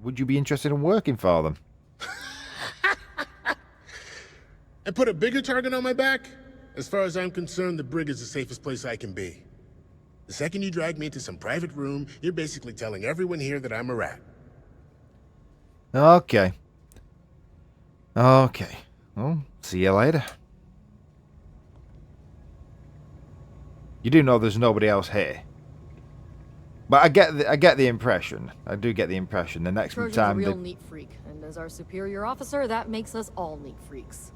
would you be interested in working for them? And put a bigger target on my back? As far as I'm concerned, the brig is the safest place I can be. The second you drag me into some private room, you're basically telling everyone here that I'm a rat. Okay. Okay. Well, see you later. You do know there's nobody else here. But I get the impression. I do get the impression. The next Trojan's time a real neat freak, and as our superior officer, that makes us all neat freaks.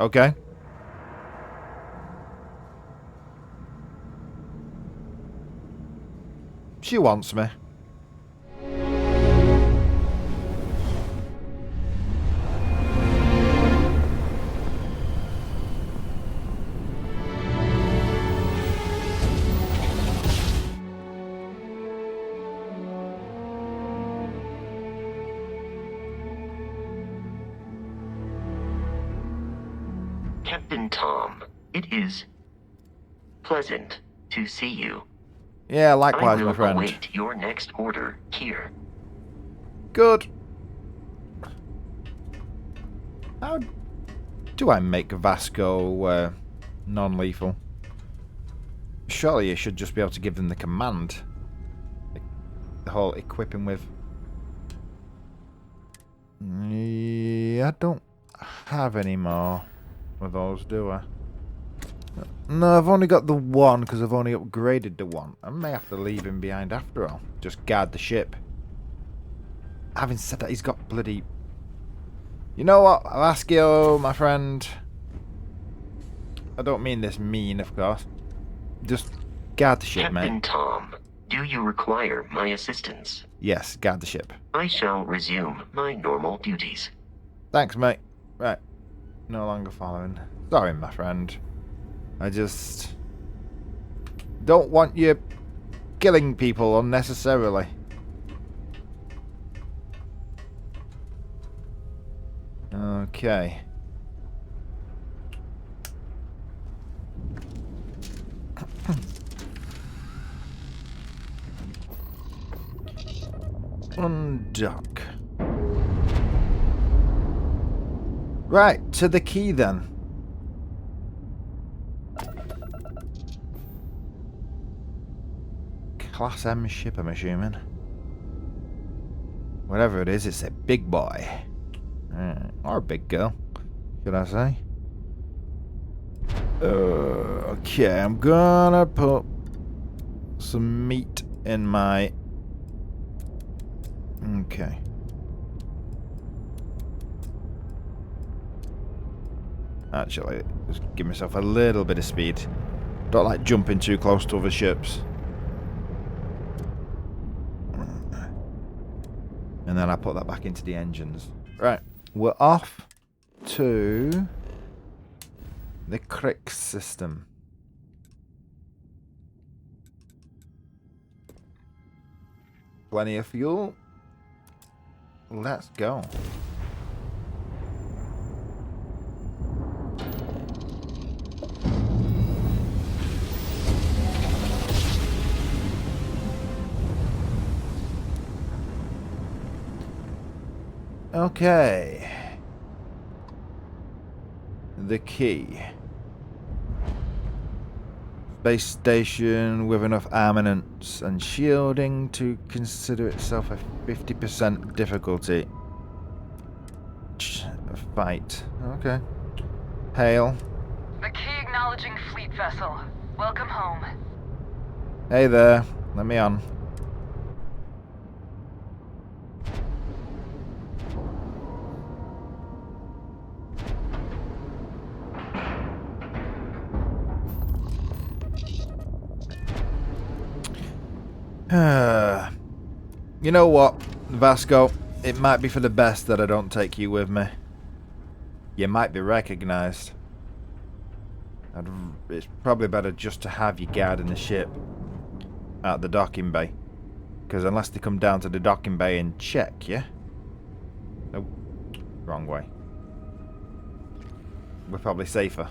Okay. She wants me. Captain Tom, it is pleasant to see you. Yeah, likewise, my friend. I will await your next order here. Good. How do I make Vasco non-lethal? Surely you should just be able to give them the command. The whole equipping with. Yeah, I don't have any more of those, do I? No, I've only got the one because I've only upgraded the one. I may have to leave him behind after all. Just guard the ship. Having said that, he's got bloody... You know what, Vasco, my friend? I don't mean this mean, of course. Just guard the ship, mate. Captain Tom, do you require my assistance? Yes, guard the ship. I shall resume my normal duties. Thanks, mate. Right. No longer following. Sorry, my friend. I just don't want you killing people unnecessarily. Okay. Undock. Right, to the key then. Class M ship, I'm assuming. Whatever it is, it's a big boy. Or a big girl, should I say. Okay, I'm gonna put some meat in my... Okay. Actually, just give myself a little bit of speed. Don't like jumping too close to other ships. And then I put that back into the engines. Right, we're off to the Crick system. Plenty of fuel. Let's go. Okay. The key. Base station with enough armaments and shielding to consider itself a 50% difficulty. Fight. Okay. Hail. The key acknowledging fleet vessel. Welcome home. Hey there. Let me on. You know what, Vasco? It might be for the best that I don't take you with me. You might be recognized. It's probably better just to have you guarding the ship at the docking bay. Because unless they come down to the docking bay and check, yeah? Nope. Wrong way. We're probably safer.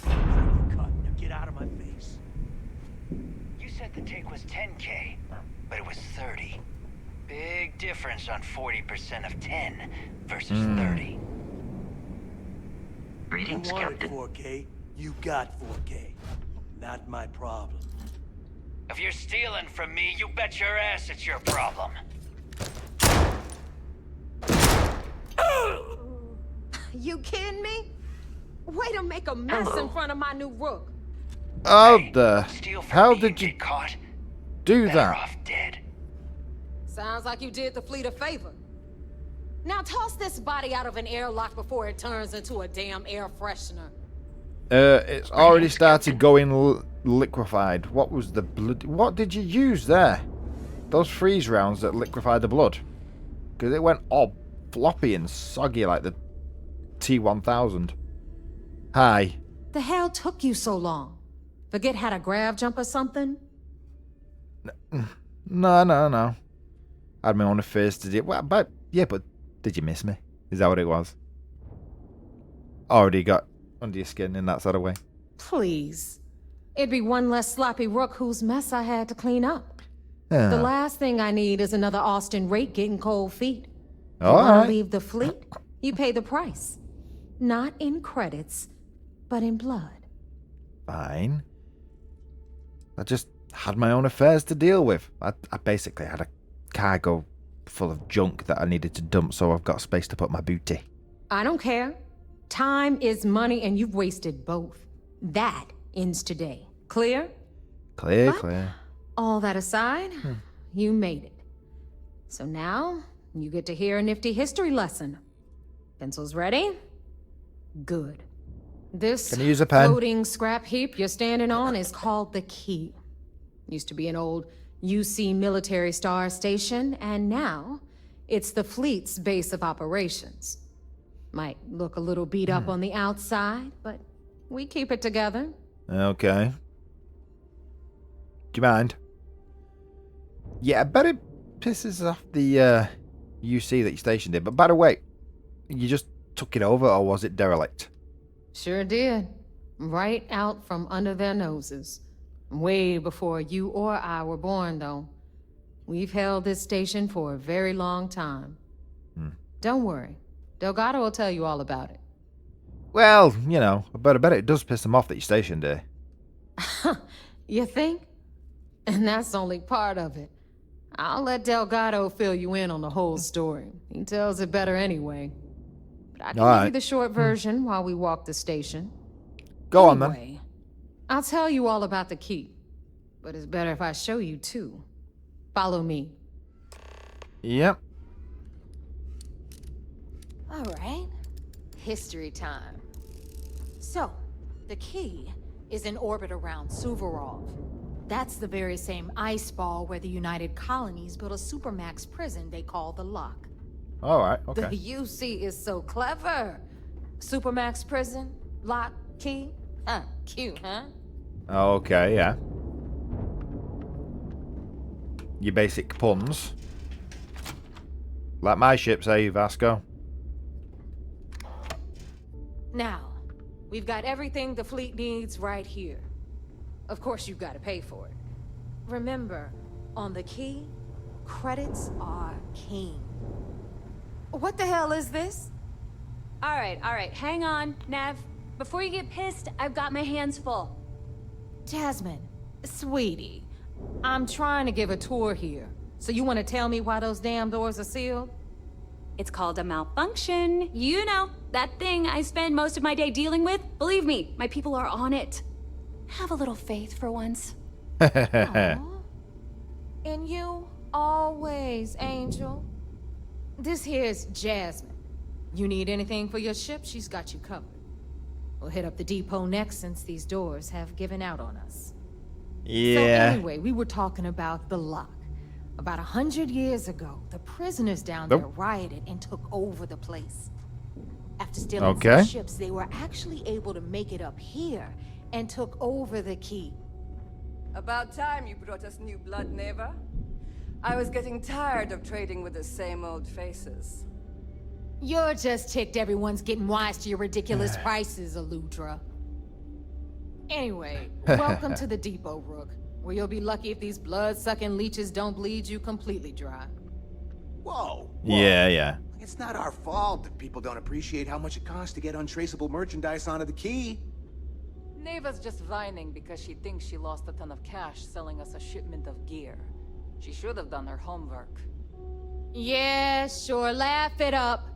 Now get out of my face. You said the take was 10K, but it was 30. difference on 40% of 10 versus 30. Greetings, You wanted Captain. 4K, you got 4K. Not my problem. If you're stealing from me, you bet your ass it's your problem. You kidding me? Way to make a mess in front of my new Rook. How Hey, the steal from hell me did and you get caught? do Better that? off dead. Sounds like you did the fleet a favor. Now toss this body out of an airlock before it turns into a damn air freshener. It's already started going liquefied. What was the blood? What did you use there? Those freeze rounds that liquefy the blood? Because it went all floppy and soggy like the T-1000. Hi. The hell took you so long? Forget how to grav jump or something? No. I had my own affairs to do. Well, but did you miss me? Is that what it was? Already got under your skin in that sort of way. Please. It'd be one less sloppy Rook whose mess I had to clean up. The last thing I need is another Austin rake getting cold feet. You All wanna right. leave the fleet? You pay the price. Not in credits, but in blood. Fine. I just had my own affairs to deal with. I basically had a cargo full of junk that I needed to dump, so I've got space to put my booty. I don't care. Time is money and you've wasted both. That ends today. Clear? Clear, What? clear. All that aside, you made it. So now, you get to hear a nifty history lesson. Pencils ready? Good. This Can I use a pen? floating scrap heap you're standing on is called the Key. Used to be an old UC military star station, and now it's the fleet's base of operations. Might look a little beat up on the outside, but we keep it together. Okay. Do you mind? Yeah, I bet it pisses off the UC that you stationed in. But by the way, you just took it over, or was it derelict? Sure did. Right out from under their noses. Way before you or I were born, though. We've held this station for a very long time. Don't worry. Delgado will tell you all about it. Well, you know, but I bet it does piss them off that you stationed there. You think? And that's only part of it. I'll let Delgado fill you in on the whole story. He tells it better anyway. But I can give you Alright. the short version while we walk the station. Go on, then. Anyway, I'll tell you all about the key. But it's better if I show you, too. Follow me. Yep. All right. History time. So, the key is in orbit around Suvorov. That's the very same ice ball where the United Colonies built a supermax prison they call the Lock. Alright, The okay. UC is so clever. Supermax prison, lock, key. Huh, cute, huh? Okay, yeah. Your basic puns. Like my ship say, Vasco. Now, we've got everything the fleet needs right here. Of course, you've got to pay for it. Remember, on the key, credits are king. What the hell is this? All right, hang on, Nev. Before you get pissed, I've got my hands full. Jasmine, sweetie, I'm trying to give a tour here. So you want to tell me why those damn doors are sealed? It's called a malfunction. You know, that thing I spend most of my day dealing with. Believe me, my people are on it. Have a little faith for once. Aw. And you, always, Angel. This here's Jasmine. You need anything for your ship, she's got you covered. We'll hit up the depot next since these doors have given out on us. So Yeah. anyway, we were talking about the Lock. About 100 years ago, the prisoners down there Nope. rioted and took over the place. After stealing Okay. some ships, they were actually able to make it up here and took over the key. About time you brought us new blood, Neva. I was getting tired of trading with the same old faces. You're just ticked everyone's getting wise to your ridiculous prices, Aludra. Anyway, welcome to the depot, Rook, where you'll be lucky if these blood-sucking leeches don't bleed you completely dry. Whoa. Yeah. It's not our fault that people don't appreciate how much it costs to get untraceable merchandise onto the key. Neva's just whining because she thinks she lost a ton of cash selling us a shipment of gear. She should have done her homework. Yeah, sure, laugh it up.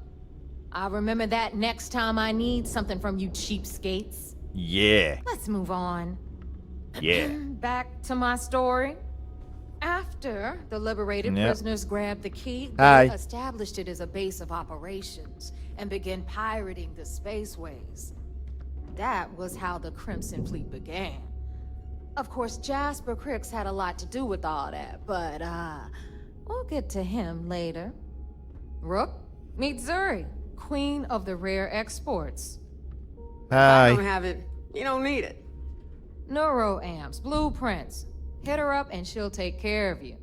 I'll remember that next time I need something from you cheapskates. Yeah. Let's move on. Yeah. Back to my story. After the liberated prisoners grabbed the key, they established it as a base of operations and began pirating the spaceways. That was how the Crimson Fleet began. Of course, Jasper Cricks had a lot to do with all that, but we'll get to him later. Rook, meet Zuri, queen of the rare exports. I don't have it. You don't need it. Neuroamps, blueprints. Hit her up and she'll take care of you.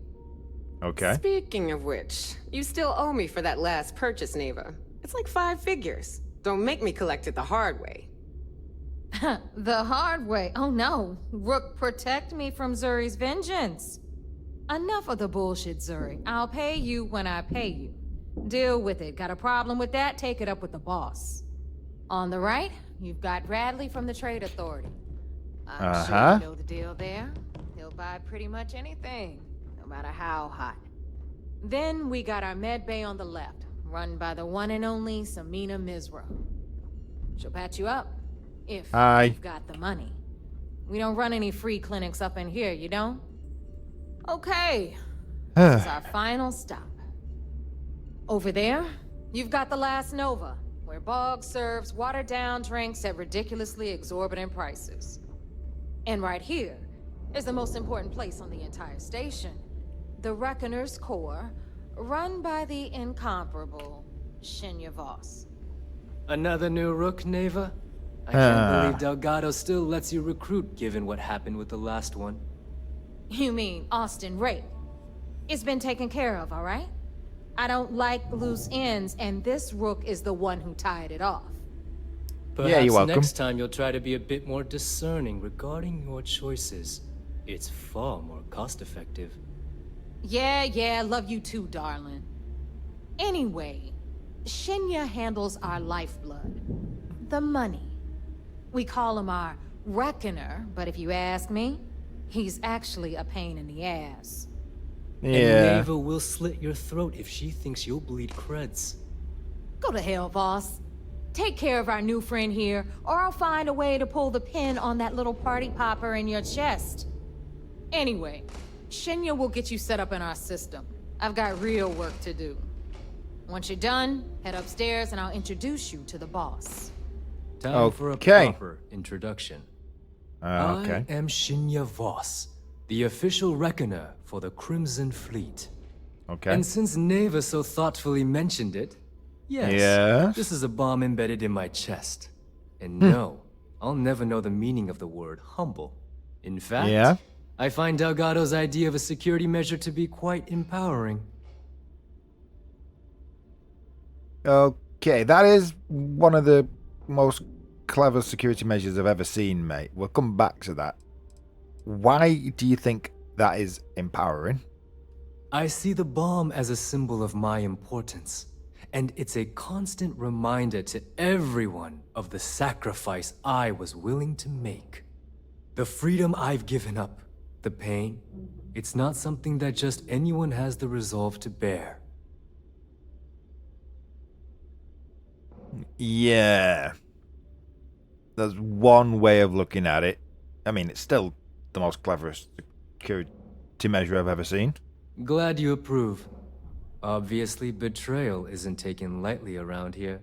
Okay. Speaking of which, you still owe me for that last purchase, Neva. It's like 5 figures. Don't make me collect it the hard way. The hard way? Oh no. Rook, protect me from Zuri's vengeance. Enough of the bullshit, Zuri. I'll pay you when I pay you. Deal with it. Got a problem with that? Take it up with the boss. On the right, you've got Bradley from the Trade Authority. I'm sure you know the deal there. He'll buy pretty much anything, no matter how hot. Then we got our med bay on the left, run by the one and only Samina Mizra. She'll patch you up, if you've got the money. We don't run any free clinics up in here, you don't? Okay, this is our final stop. Over there, you've got the Last Nova, where Bog serves watered-down drinks at ridiculously exorbitant prices. And right here is the most important place on the entire station. The Reckoner's Core, run by the incomparable Shinya Voss. Another new Rook, Neva? I can't believe Delgado still lets you recruit, given what happened with the last one. You mean Austin Ray? It's been taken care of, all right? I don't like loose ends, and this Rook is the one who tied it off. Perhaps you're welcome. Next time you'll try to be a bit more discerning regarding your choices. It's far more cost-effective. Yeah, love you too, darling. Anyway, Shinya handles our lifeblood. The money. We call him our Reckoner, but if you ask me, he's actually a pain in the ass. Yeah. And Neva will slit your throat if she thinks you'll bleed creds. Go to hell, boss. Take care of our new friend here, or I'll find a way to pull the pin on that little party popper in your chest. Anyway, Shinya will get you set up in our system. I've got real work to do. Once you're done, head upstairs and I'll introduce you to the boss. Time for a proper introduction. I am Shinya Voss, the official reckoner for the Crimson Fleet. Okay. And since Neva so thoughtfully mentioned it, yes, this is a bomb embedded in my chest. And no, I'll never know the meaning of the word humble. In fact, I find Delgado's idea of a security measure to be quite empowering. Okay, that is one of the most clever security measures I've ever seen, mate. We'll come back to that. Why do you think that is empowering? I see the bomb as a symbol of my importance, and it's a constant reminder to everyone of the sacrifice I was willing to make. The freedom I've given up, the pain, it's not something that just anyone has the resolve to bear. Yeah. There's one way of looking at it. I mean, it's still the most cleverest security measure I've ever seen. Glad you approve. Obviously, betrayal isn't taken lightly around here.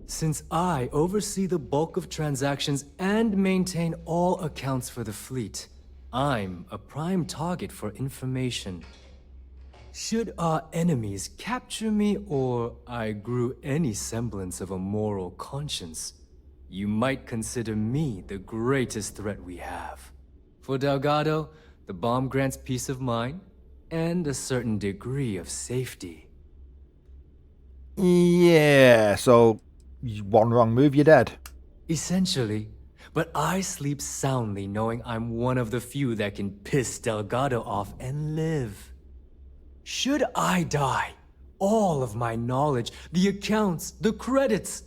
Since I oversee the bulk of transactions and maintain all accounts for the fleet, I'm a prime target for information. Should our enemies capture me or I grew any semblance of a moral conscience, you might consider me the greatest threat we have. For Delgado, the bomb grants peace of mind and a certain degree of safety. Yeah, so one wrong move, you're dead. Essentially, but I sleep soundly knowing I'm one of the few that can piss Delgado off and live. Should I die, all of my knowledge, the accounts, the credits.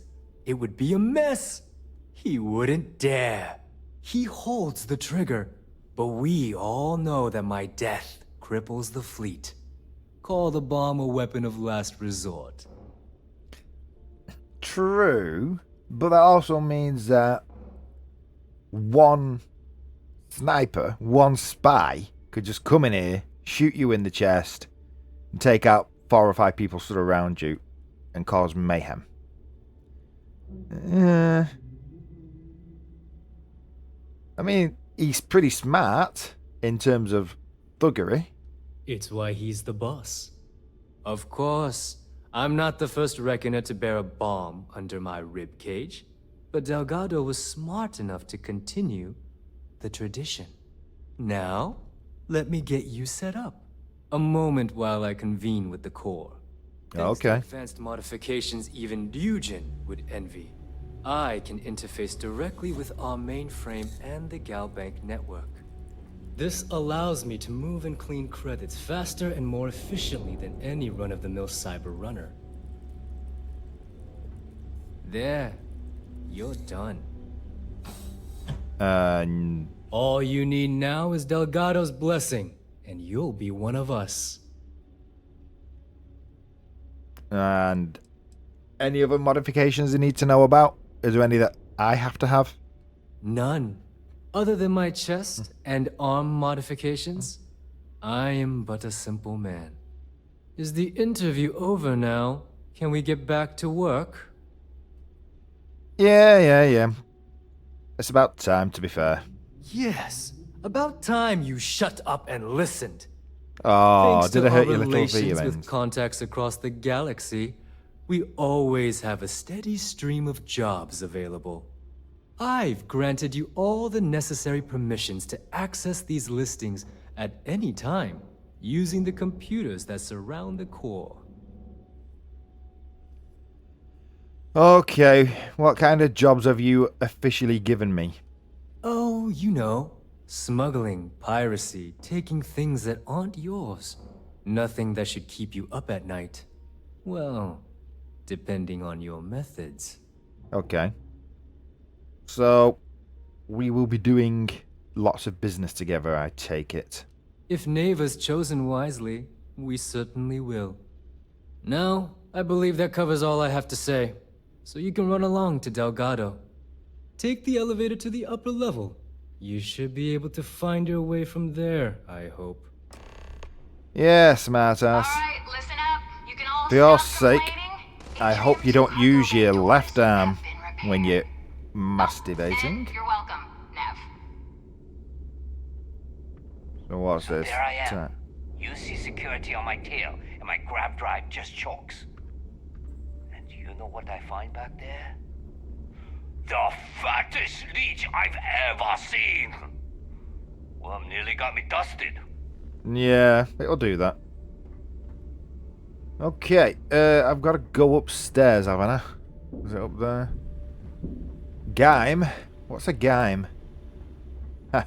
It would be a mess. He wouldn't dare. He holds the trigger, but we all know that my death cripples the fleet. Call the bomb a weapon of last resort. True, but that also means that one sniper, one spy, could just come in here, shoot you in the chest, and take out 4 or 5 people stood around you, and cause mayhem. I mean, he's pretty smart in terms of thuggery. It's why he's the boss. Of course, I'm not the first reckoner to bear a bomb under my ribcage, but Delgado was smart enough to continue the tradition. Now, let me get you set up. A moment while I convene with the core. Thanks to advanced modifications even Ryujin would envy. I can interface directly with our mainframe and the Galbank network. This allows me to move and clean credits faster and more efficiently than any run-of-the-mill cyber runner. There, you're done. All you need now is Delgado's blessing, and you'll be one of us. And any other modifications you need to know about? Is there any that I have to have? None. Other than my chest and arm modifications, I am but a simple man. Is the interview over now? Can we get back to work? Yeah. It's about time, to be fair. Yes. About time you shut up and listened. Oh, Thanks did to I hurt our your little relations feelings? with contacts across the galaxy, we always have a steady stream of jobs available. I've granted you all the necessary permissions to access these listings at any time, using the computers that surround the core. Okay, what kind of jobs have you officially given me? Oh, you know, smuggling, piracy, taking things that aren't yours. Nothing that should keep you up at night. Well, depending on your methods. Okay. So, we will be doing lots of business together, I take it. If Neva's chosen wisely, we certainly will. Now, I believe that covers all I have to say, so you can run along to Delgado. Take the elevator to the upper level. You should be able to find your way from there, I hope. Yeah, smartass. Alright, listen up. You can all For your stop sake, complaining. I hope you don't use your left arm when you're masturbating. You're welcome, Nev. So what's So this? there I am. You see security on my tail, and my grab drive just chokes. And do you know what I find back there? The fattest leech I've ever seen! Well, nearly got me dusted. Yeah, it'll do that. Okay, I've got to go upstairs, haven't I? Is it up there? Game? What's a game? Ha.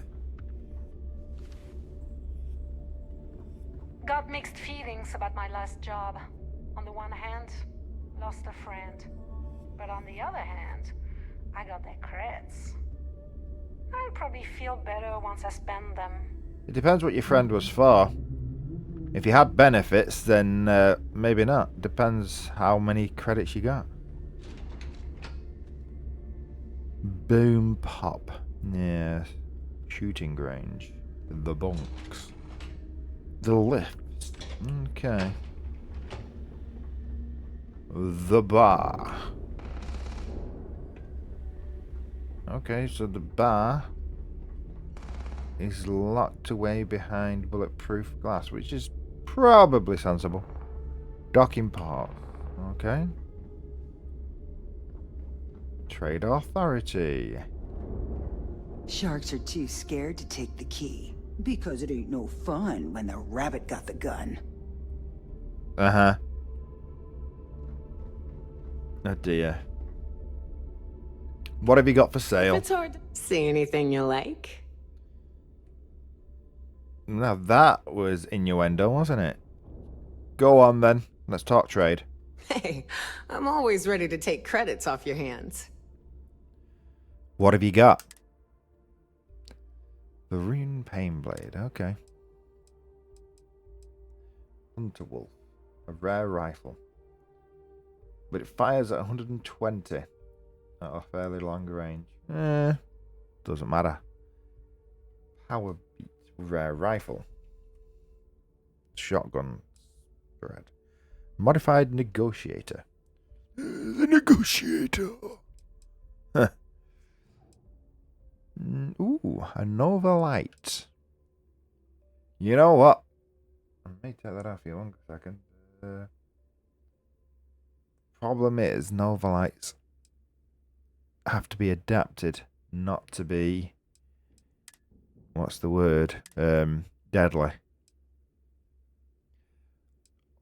Got mixed feelings about my last job. On the one hand, lost a friend. But on the other hand, I got their creds. I'll probably feel better once I spend them. It depends what your friend was for. If you had benefits, then maybe not. Depends how many credits you got. Boom pop. Yes. Shooting range. The bunks. The lifts. Okay. The bar. Okay, so the bar is locked away behind bulletproof glass, which is probably sensible. Docking port. Okay. Trade authority. Sharks are too scared to take the key, because it ain't no fun when the rabbit got the gun. Uh-huh. Oh dear. What have you got for sale? It's hard to see anything you like. Now that was innuendo, wasn't it? Go on then. Let's talk trade. Hey, I'm always ready to take credits off your hands. What have you got? The Rune Pain Blade. Okay. Hunter Wolf. A rare rifle. But it fires at 120 at a fairly long range. Doesn't matter. Power Beat. Rare rifle. Shotgun spread. Modified Negotiator. The Negotiator. Huh. Ooh, a Nova Light. You know what? I may take that off you one second. Problem is, Nova Lights have to be adapted not to be... What's the word? Deadly.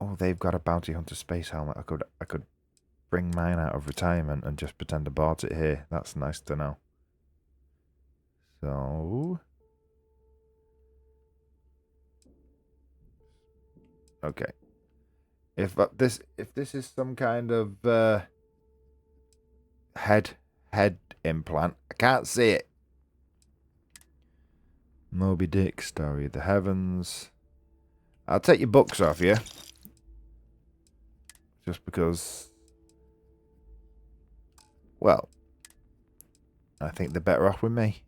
Oh, they've got a Bounty Hunter Space Helmet. I could bring mine out of retirement and just pretend I bought it here. That's nice to know. So... Okay. If this is some kind of head implant, I can't see it. Moby Dick, Story of the Heavens. I'll take your books off you. Just because, well, I think they're better off with me.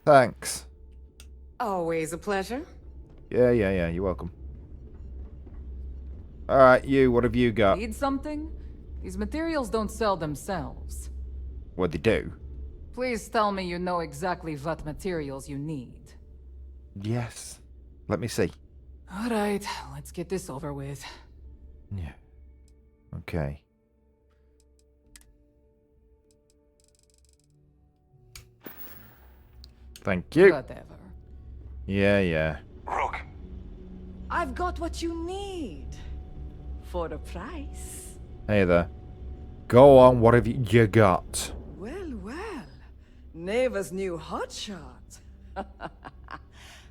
Thanks. Always a pleasure. Yeah, you're welcome. Alright, you, what have you got? Need something? These materials don't sell themselves. What they do? Please tell me you know exactly what materials you need. Yes. Let me see. Alright, let's get this over with. Yeah. Okay. Thank you. Whatever. Yeah. Rook. I've got what you need. For a price. Hey there. Go on, what have you got? Well. Neva's new hotshot.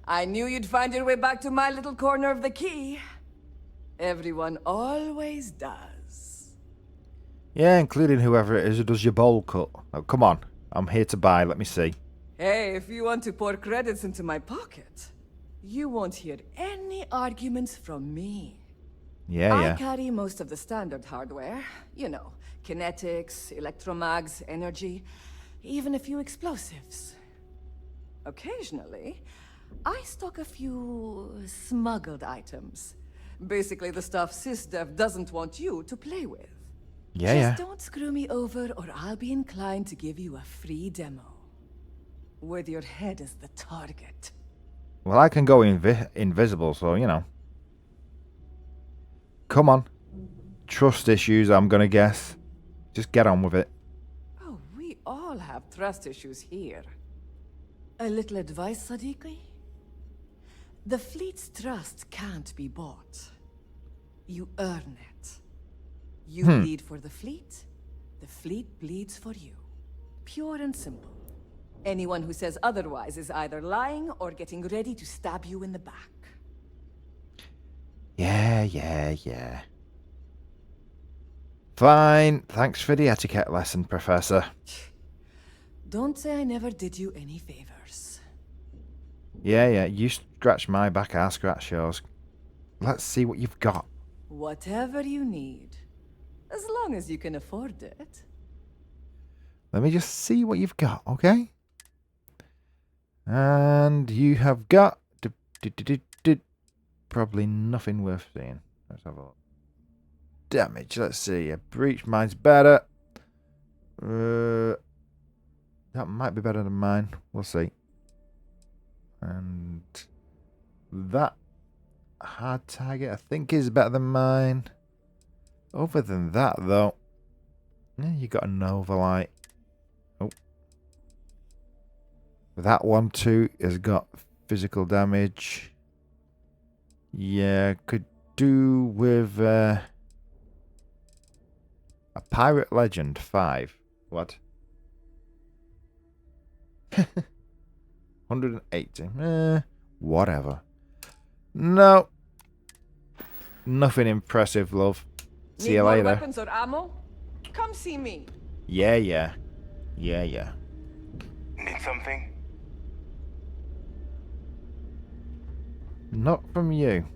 I knew you'd find your way back to my little corner of the key. Everyone always does. Yeah, including whoever it is who does your bowl cut. Oh, come on. I'm here to buy. Let me see. Hey, if you want to pour credits into my pocket, you won't hear any arguments from me. Yeah. I carry most of the standard hardware. You know, kinetics, electromags, energy, even a few explosives. Occasionally, I stock a few smuggled items. Basically the stuff SysDev doesn't want you to play with. Just don't screw me over or I'll be inclined to give you a free demo. With your head as the target. Well, I can go invisible, so, you know. Come on. Trust issues, I'm gonna guess. Just get on with it. Oh, we all have trust issues here. A little advice, Sadiqi? The fleet's trust can't be bought. You earn it. You bleed for the fleet bleeds for you. Pure and simple. Anyone who says otherwise is either lying or getting ready to stab you in the back. Yeah. Fine. Thanks for the etiquette lesson, Professor. Don't say I never did you any favors. Yeah. You scratch my back, I'll scratch yours. Let's see what you've got. Whatever you need. As long as you can afford it. Let me just see what you've got, okay? And you have got... Probably nothing worth seeing. Let's have a look. Damage, let's see. A breach, mine's better. That might be better than mine. We'll see. And that hard target, I think, is better than mine. Other than that, though, yeah, you got a Nova Light. Oh. That one, too, has got physical damage. Yeah, could do with a Pirate Legend 5. What? 180. Whatever. No. Nothing impressive, love. See Need you more later. weapons or ammo? Come see me. Yeah, yeah. Yeah, yeah. Need something? Not from you.